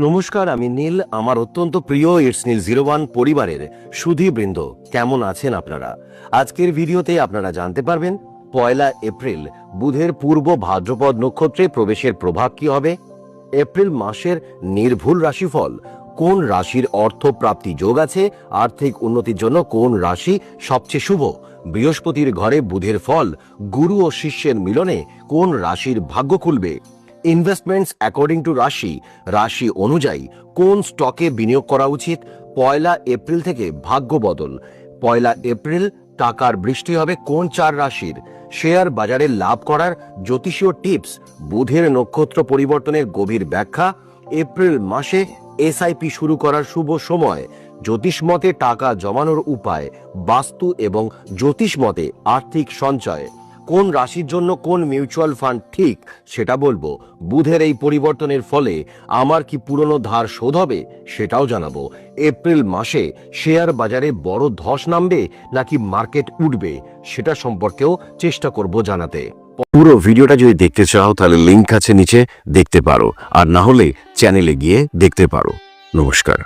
নমস্কার, আমি নীল। আমার অত্যন্ত প্রিয় ইটস নীল 01 পরিবারের সুধীবৃন্দ, কেমন আছেন আপনারা? আজকের ভিডিওতে আপনারা জানতে পারবেন 1 এপ্রিল বুধের পূর্ব ভাদ্রপদ নক্ষত্রে প্রবেশের প্রভাব কি হবে, এপ্রিল মাসের নির্ভুল রাশিফল, কোন রাশির অর্থ প্রাপ্তি যোগ আছে, আর্থিক উন্নতির জন্য কোন রাশি সবচেয়ে শুভ, বৃহস্পতির ঘরে বুধের ফল, গুরু ও শিষ্যের মিলনে কোন রাশির ভাগ্য খুলবে, ইনভেস্টমেন্টস অ্যাকর্ডিং টু রাশি, রাশি অনুযায়ী কোন স্টকে বিনিয়োগ করা উচিত, 1 এপ্রিল থেকে ভাগ্য বদল, 1 এপ্রিল টাকার বৃষ্টি হবে কোন 4 রাশির, শেয়ার বাজারে লাভ করার জ্যোতিষীয় টিপস, বুধের নক্ষত্র পরিবর্তনের গভীর ব্যাখ্যা, এপ্রিল মাসে এসআইপি শুরু করার শুভ সময়, জ্যোতিষ মতে টাকা জমানোর উপায়, বাস্তু এবং জ্যোতিষ মতে আর্থিক সঞ্চয়, কোন রাশির জন্য কোন মিউচুয়াল ফান্ড ঠিক সেটা বলবো। বুধের এই পরিবর্তনের ফলে আমার কি পুরনো ধার শোধ হবে সেটাও জানাবো। এপ্রিল মাসে শেয়ার বাজারে বড় ধস নামবে নাকি মার্কেট উঠবে সেটা সম্পর্কেও চেষ্টা করব জানাতে। পুরো ভিডিওটা যদি দেখতে চাও তাহলে লিংক আছে নিচে, দেখতে পারো, আর না হলে চ্যানেলে গিয়ে দেখতে পারো। নমস্কার।